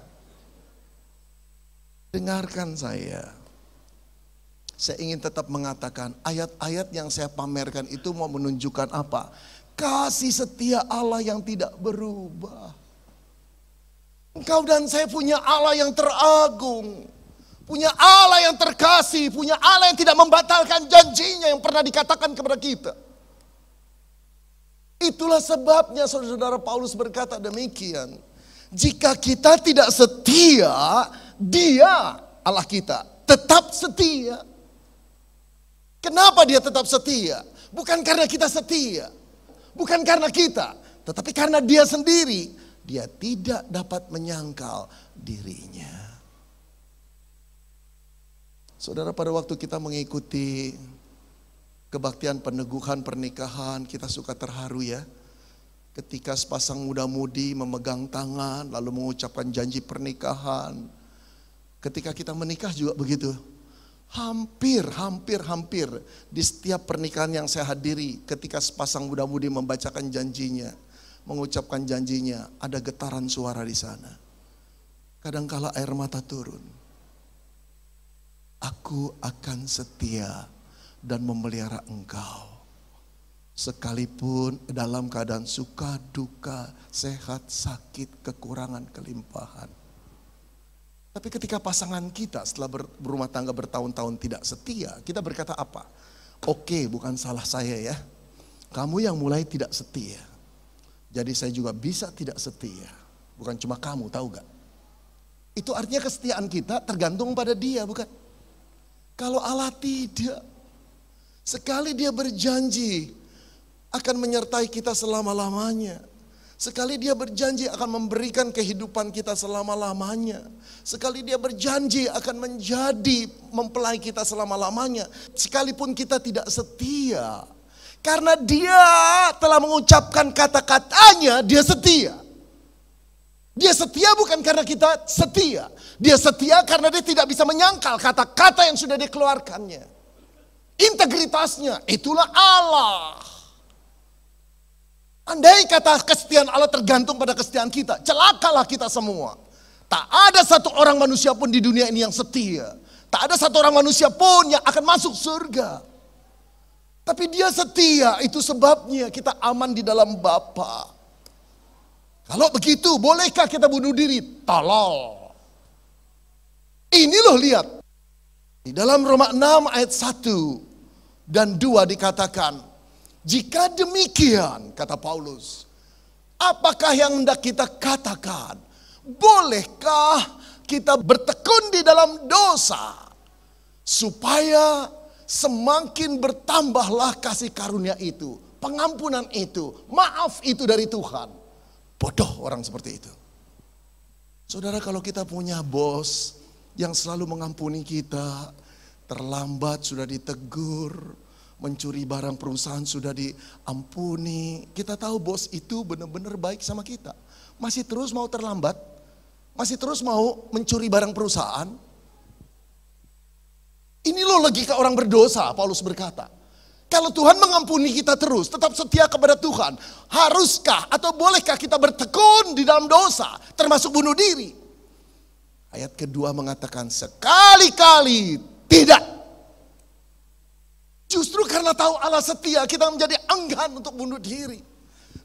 Dengarkan saya. Saya ingin tetap mengatakan ayat-ayat yang saya pamerkan itu mau menunjukkan apa? Kasih setia Allah yang tidak berubah. Engkau dan saya punya Allah yang teragung. Punya Allah yang terkasih, punya Allah yang tidak membatalkan janjinya yang pernah dikatakan kepada kita. Itulah sebabnya saudara-saudara Paulus berkata demikian. Jika kita tidak setia, Dia Allah kita tetap setia. Kenapa Dia tetap setia? Bukan karena kita setia, bukan karena kita, Tetapi karena dia sendiri, dia tidak dapat menyangkal dirinya. Saudara, pada waktu kita mengikuti kebaktian peneguhan pernikahan, kita suka terharu ya. Ketika sepasang muda-mudi memegang tangan lalu mengucapkan janji pernikahan. Ketika kita menikah juga begitu. Hampir di setiap pernikahan yang saya hadiri, ketika sepasang muda-mudi membacakan janjinya, mengucapkan janjinya, ada getaran suara di sana. Kadangkala air mata turun. Aku akan setia dan memelihara engkau. Sekalipun dalam keadaan suka, duka, sehat, sakit, kekurangan, kelimpahan. Tapi ketika pasangan kita setelah berumah tangga bertahun-tahun tidak setia, kita berkata apa? Oke, bukan salah saya ya. Kamu yang mulai tidak setia. Jadi saya juga bisa tidak setia. Bukan cuma kamu, tahu gak? Itu artinya kesetiaan kita tergantung pada dia, bukan? Kalau Allah tidak. Sekali dia berjanji akan menyertai kita selama-lamanya. Sekali dia berjanji akan memberikan kehidupan kita selama-lamanya. Sekali dia berjanji akan mempelai kita selama-lamanya. Sekalipun kita tidak setia. Karena dia telah mengucapkan kata-katanya, dia setia. Dia setia bukan karena kita setia. Dia setia karena dia tidak bisa menyangkal kata-kata yang sudah dikeluarkannya. Integritasnya, itulah Allah. Andai kata kesetiaan Allah tergantung pada kesetiaan kita, celakalah kita semua. Tak ada satu orang manusia pun di dunia ini yang setia. Tak ada satu orang manusia pun yang akan masuk surga. Tapi dia setia, itu sebabnya kita aman di dalam Bapa. Kalau begitu, bolehkah kita bunuh diri? Tolol. Ini loh lihat. Di dalam Roma 6 ayat 1 dan 2 dikatakan, jika demikian, kata Paulus, apakah yang hendak kita katakan? Bolehkah kita bertekun di dalam dosa, supaya semakin bertambahlah kasih karunia itu, pengampunan itu, maaf itu dari Tuhan? Bodoh orang seperti itu. Saudara, kalau kita punya bos yang selalu mengampuni kita, terlambat sudah ditegur, mencuri barang perusahaan sudah diampuni. Kita tahu bos itu benar-benar baik sama kita. Masih terus mau terlambat? Masih terus mau mencuri barang perusahaan? Ini loh logika orang berdosa, Paulus berkata. Kalau Tuhan mengampuni kita terus, tetap setia kepada Tuhan, haruskah atau bolehkah kita bertekun di dalam dosa, termasuk bunuh diri? Ayat kedua mengatakan sekali-kali tidak. Justru karena tahu Allah setia, kita menjadi enggan untuk bunuh diri.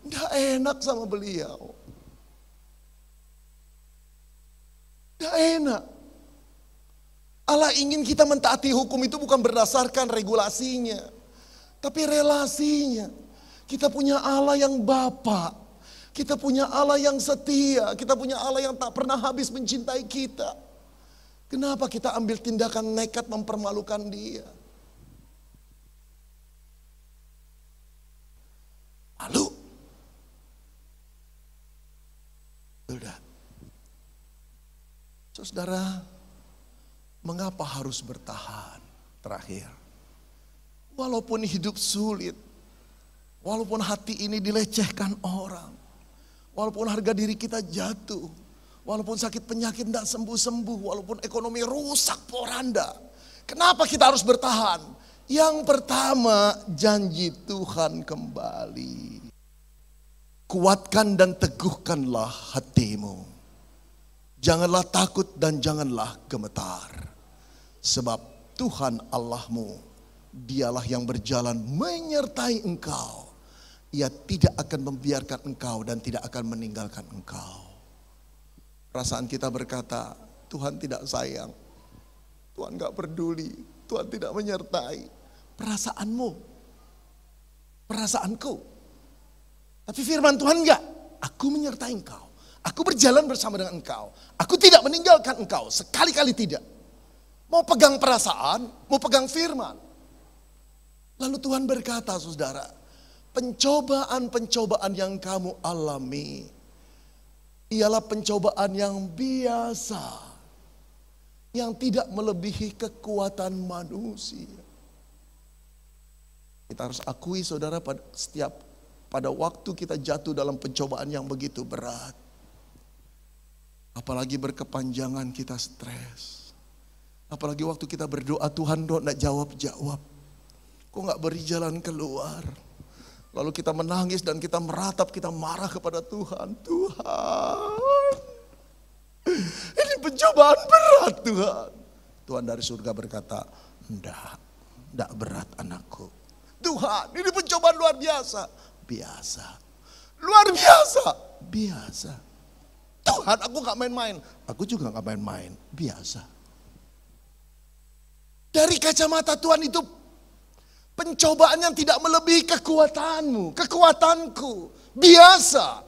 Nggak enak sama beliau. Nggak enak. Allah ingin kita mentaati hukum itu bukan berdasarkan regulasinya, tapi relasinya. Kita punya Allah yang Bapa. Kita punya Allah yang setia. Kita punya Allah yang tak pernah habis mencintai kita. Kenapa kita ambil tindakan nekat mempermalukan dia? Lalu, sudah. Saudara, mengapa harus bertahan? Terakhir, walaupun hidup sulit, walaupun hati ini dilecehkan orang, walaupun harga diri kita jatuh, walaupun sakit penyakit tidak sembuh-sembuh, walaupun ekonomi rusak poranda, kenapa kita harus bertahan? Yang pertama, janji Tuhan kembali. Kuatkan dan teguhkanlah hatimu. Janganlah takut dan janganlah gemetar. Sebab Tuhan Allahmu, dialah yang berjalan menyertai engkau. Ia tidak akan membiarkan engkau dan tidak akan meninggalkan engkau. Perasaan kita berkata, Tuhan tidak sayang. Tuhan gak peduli. Tuhan tidak menyertai. Perasaanmu, perasaanku. Tapi firman Tuhan enggak. Aku menyertai engkau. Aku berjalan bersama dengan engkau. Aku tidak meninggalkan engkau. Sekali-kali tidak. Mau pegang perasaan, mau pegang firman. Lalu Tuhan berkata, saudara, Pencobaan-pencobaan yang kamu alami ialah pencobaan yang biasa, yang tidak melebihi kekuatan manusia. Kita harus akui saudara, pada waktu kita jatuh dalam pencobaan yang begitu berat, apalagi berkepanjangan, kita stres. Apalagi waktu kita berdoa, Tuhan kok gak jawab-jawab, kok gak beri jalan keluar. Lalu kita menangis dan kita meratap, kita marah kepada Tuhan. Tuhan, ini pencobaan berat Tuhan. Tuhan dari surga berkata, enggak berat anakku. Tuhan, ini pencobaan luar biasa. Biasa. Luar biasa. Biasa. Tuhan, aku gak main-main. Aku juga gak main-main. Biasa. Dari kacamata Tuhan itu pencobaan yang tidak melebihi kekuatanmu, kekuatanku. Biasa.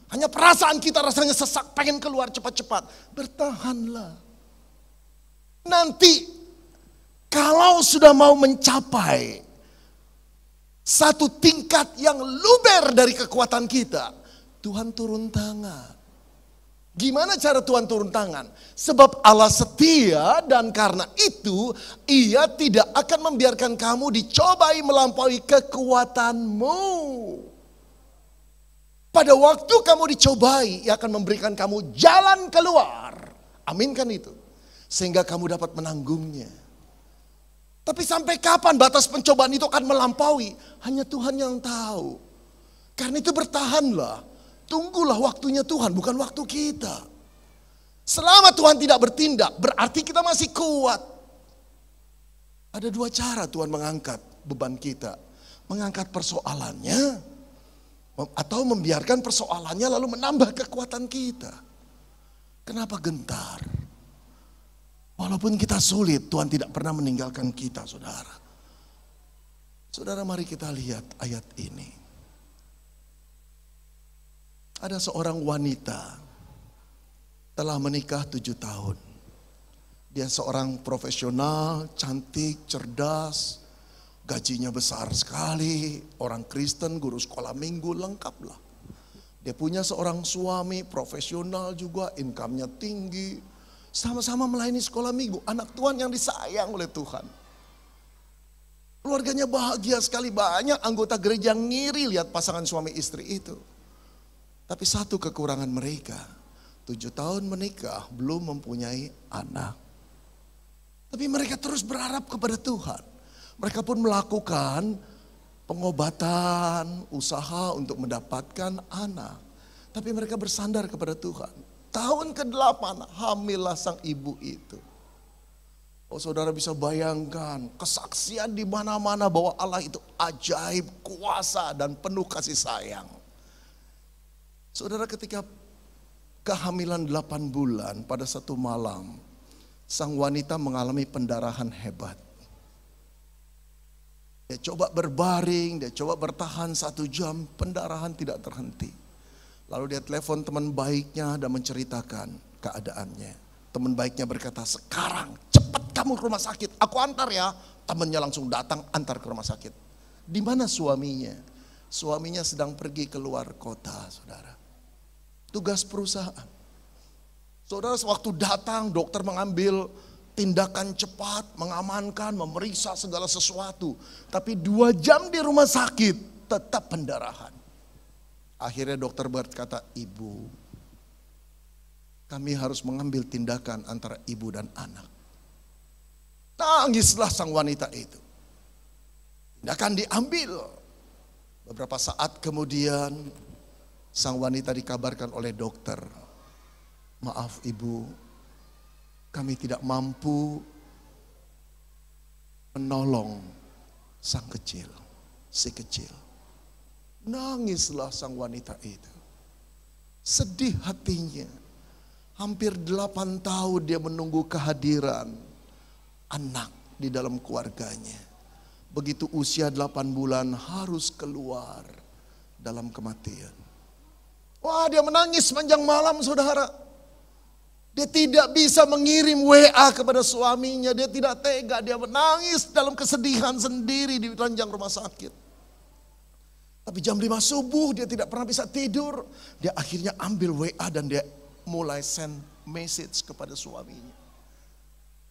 Hanya perasaan kita rasanya sesak, pengen keluar cepat-cepat. Bertahanlah. Nanti kalau sudah mau mencapai satu tingkat yang luber dari kekuatan kita, Tuhan turun tangan. Gimana cara Tuhan turun tangan? Sebab Allah setia dan karena itu Ia tidak akan membiarkan kamu dicobai melampaui kekuatanmu. Pada waktu kamu dicobai, Ia akan memberikan kamu jalan keluar. Aminkan itu. Sehingga kamu dapat menanggungnya. Tapi sampai kapan batas pencobaan itu akan melampaui? Hanya Tuhan yang tahu. Karena itu bertahanlah. Tunggulah waktunya Tuhan, bukan waktu kita. Selama Tuhan tidak bertindak, berarti kita masih kuat. Ada dua cara Tuhan mengangkat beban kita. Mengangkat persoalannya, atau membiarkan persoalannya lalu menambah kekuatan kita. Kenapa gentar? Walaupun kita sulit, Tuhan tidak pernah meninggalkan kita, saudara. Saudara, mari kita lihat ayat ini. Ada seorang wanita telah menikah 7 tahun. Dia seorang profesional, cantik, cerdas, gajinya besar sekali, orang Kristen, guru sekolah minggu, lengkaplah. Dia punya seorang suami profesional juga, income-nya tinggi, sama-sama melayani sekolah minggu, anak Tuhan yang disayang oleh Tuhan. Keluarganya bahagia sekali, banyak anggota gereja ngiri lihat pasangan suami istri itu. Tapi satu kekurangan mereka, 7 tahun menikah belum mempunyai anak. Tapi mereka terus berharap kepada Tuhan. Mereka pun melakukan pengobatan, usaha untuk mendapatkan anak. Tapi mereka bersandar kepada Tuhan. Tahun ke-8 hamillah sang ibu itu. Oh, saudara bisa bayangkan kesaksian di mana-mana bahwa Allah itu ajaib, kuasa dan penuh kasih sayang. Saudara, ketika kehamilan 8 bulan pada satu malam, sang wanita mengalami pendarahan hebat. Dia coba berbaring, dia coba bertahan 1 jam, pendarahan tidak terhenti. Lalu dia telepon teman baiknya dan menceritakan keadaannya. Teman baiknya berkata, sekarang cepat kamu ke rumah sakit, aku antar ya. Temannya langsung datang, antar ke rumah sakit. Di mana suaminya? Suaminya sedang pergi keluar kota, saudara. Tugas perusahaan. Saudara, sewaktu datang dokter mengambil tindakan cepat, mengamankan, memeriksa segala sesuatu. Tapi 2 jam di rumah sakit tetap pendarahan. Akhirnya dokter berkata, ibu, kami harus mengambil tindakan antara ibu dan anak. Tangislah sang wanita itu. Tindakan diambil. Beberapa saat kemudian sang wanita dikabarkan oleh dokter, maaf ibu, kami tidak mampu menolong sang kecil, si kecil. Nangislah sang wanita itu. Sedih hatinya. Hampir 8 tahun dia menunggu kehadiran anak di dalam keluarganya. Begitu usia 8 bulan harus keluar dalam kematian. Wah, dia menangis sepanjang malam, saudara. Dia tidak bisa mengirim WA kepada suaminya. Dia tidak tega, dia menangis dalam kesedihan sendiri di ranjang rumah sakit. Tapi jam 5 subuh dia tidak pernah bisa tidur. Dia akhirnya ambil WA dan dia mulai send message kepada suaminya.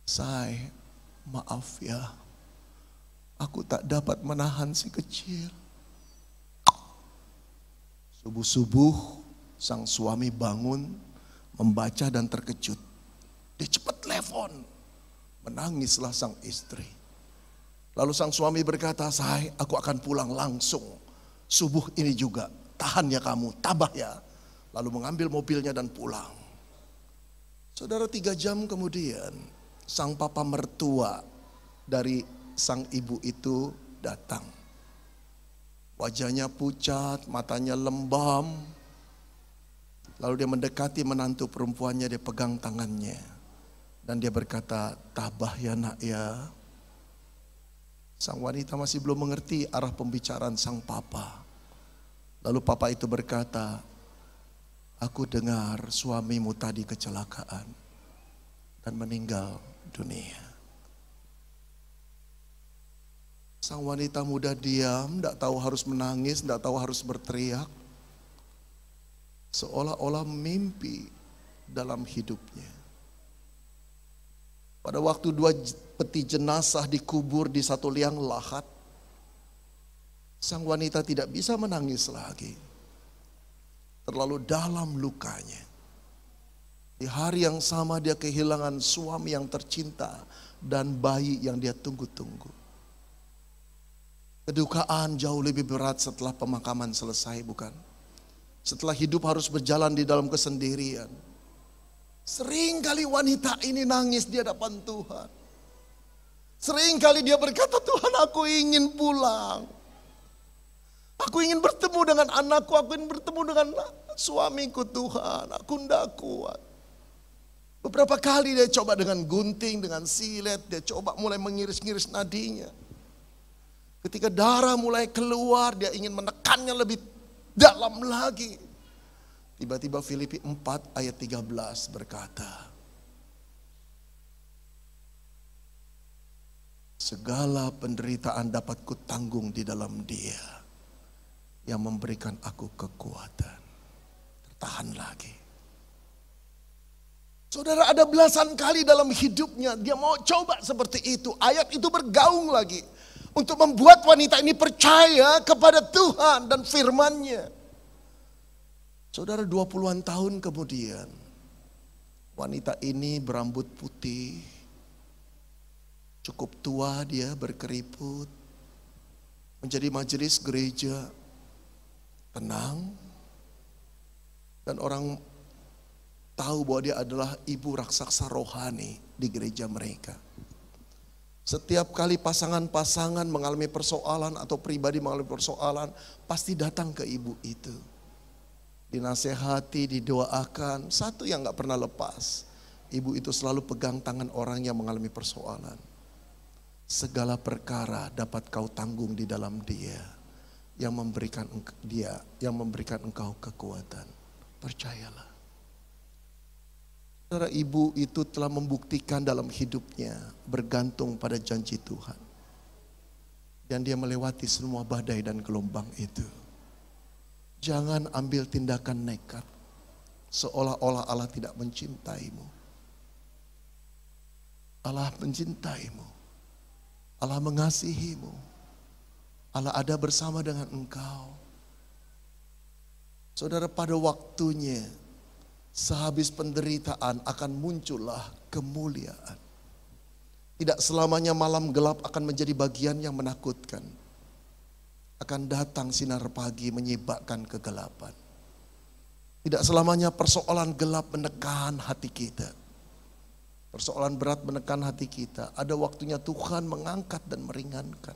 Say, maaf ya, aku tak dapat menahan si kecil. Subuh-subuh sang suami bangun, membaca dan terkejut. Dia cepat telepon, menangislah sang istri. Lalu sang suami berkata, say, aku akan pulang langsung. Subuh ini juga, tahan ya kamu, tabah ya. Lalu mengambil mobilnya dan pulang. Saudara, 3 jam kemudian, sang papa mertua dari sang ibu itu datang. Wajahnya pucat, matanya lembam. Lalu dia mendekati menantu perempuannya, dia pegang tangannya. Dan dia berkata, tabah ya nak ya. Sang wanita masih belum mengerti arah pembicaraan sang papa. Lalu papa itu berkata, aku dengar suamimu tadi kecelakaan dan meninggal dunia. Sang wanita muda diam, tidak tahu harus menangis, tidak tahu harus berteriak. Seolah-olah mimpi dalam hidupnya. Pada waktu 2 peti jenazah dikubur di satu liang lahat, sang wanita tidak bisa menangis lagi. Terlalu dalam lukanya. Di hari yang sama dia kehilangan suami yang tercinta dan bayi yang dia tunggu-tunggu. Kedukaan jauh lebih berat setelah pemakaman selesai, bukan? Setelah hidup harus berjalan di dalam kesendirian. Sering kali wanita ini nangis di hadapan Tuhan. Sering kali dia berkata, Tuhan, aku ingin pulang. Aku ingin bertemu dengan anakku, aku ingin bertemu dengan suamiku Tuhan. Aku tidak kuat. Beberapa kali dia coba dengan gunting, dengan silet, dia coba mulai mengiris-ngiris nadinya. Ketika darah mulai keluar, dia ingin menekannya lebih dalam lagi. Tiba-tiba Filipi 4 ayat 13 berkata, segala penderitaan dapat kutanggung di dalam Dia yang memberikan aku kekuatan. Tertahan lagi. Saudara, ada belasan kali dalam hidupnya dia mau coba seperti itu. Ayat itu bergaung lagi untuk membuat wanita ini percaya kepada Tuhan dan firman-Nya. Saudara, 20-an tahun kemudian wanita ini berambut putih, cukup tua, dia berkeriput, menjadi majelis gereja, tenang, dan orang tahu bahwa dia adalah ibu raksasa rohani di gereja mereka. Setiap kali pasangan-pasangan mengalami persoalan atau pribadi mengalami persoalan, pasti datang ke ibu itu. Dinasehati, didoakan. Satu yang gak pernah lepas, ibu itu selalu pegang tangan orang yang mengalami persoalan. Segala perkara dapat kau tanggung di dalam Dia yang memberikan engkau kekuatan. Percayalah. Saudara, ibu itu telah membuktikan dalam hidupnya bergantung pada janji Tuhan. Dan dia melewati semua badai dan gelombang itu. Jangan ambil tindakan nekat, seolah-olah Allah tidak mencintaimu. Allah mencintaimu. Allah mengasihimu. Allah ada bersama dengan engkau. Saudara, pada waktunya, sehabis penderitaan akan muncullah kemuliaan. Tidak selamanya malam gelap akan menjadi bagian yang menakutkan. Akan datang sinar pagi menyibakkan kegelapan. Tidak selamanya persoalan gelap menekan hati kita. Persoalan berat menekan hati kita. Ada waktunya Tuhan mengangkat dan meringankan.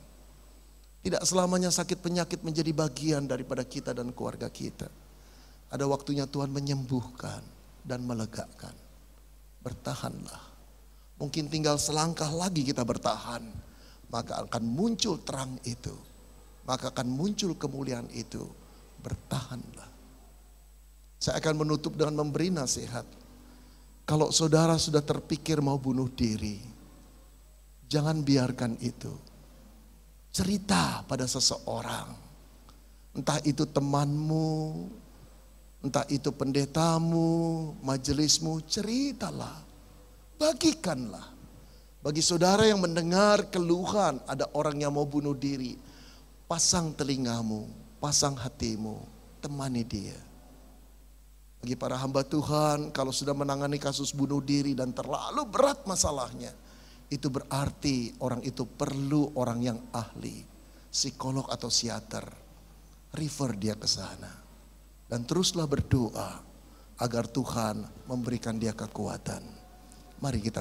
Tidak selamanya sakit penyakit menjadi bagian daripada kita dan keluarga kita. Ada waktunya Tuhan menyembuhkan dan melegakan. Bertahanlah. Mungkin tinggal selangkah lagi kita bertahan. Maka akan muncul terang itu. Maka akan muncul kemuliaan itu. Bertahanlah. Saya akan menutup dengan memberi nasihat. Kalau saudara sudah terpikir mau bunuh diri, jangan biarkan itu. Cerita pada seseorang. Entah itu temanmu, entah itu pendetamu, majelismu, ceritalah, bagikanlah. Bagi saudara yang mendengar keluhan ada orang yang mau bunuh diri, pasang telingamu, pasang hatimu, temani dia. Bagi para hamba Tuhan, kalau sudah menangani kasus bunuh diri dan terlalu berat masalahnya, itu berarti orang itu perlu orang yang ahli, psikolog atau psikiater. Refer dia ke sana. Dan teruslah berdoa agar Tuhan memberikan dia kekuatan. Mari kita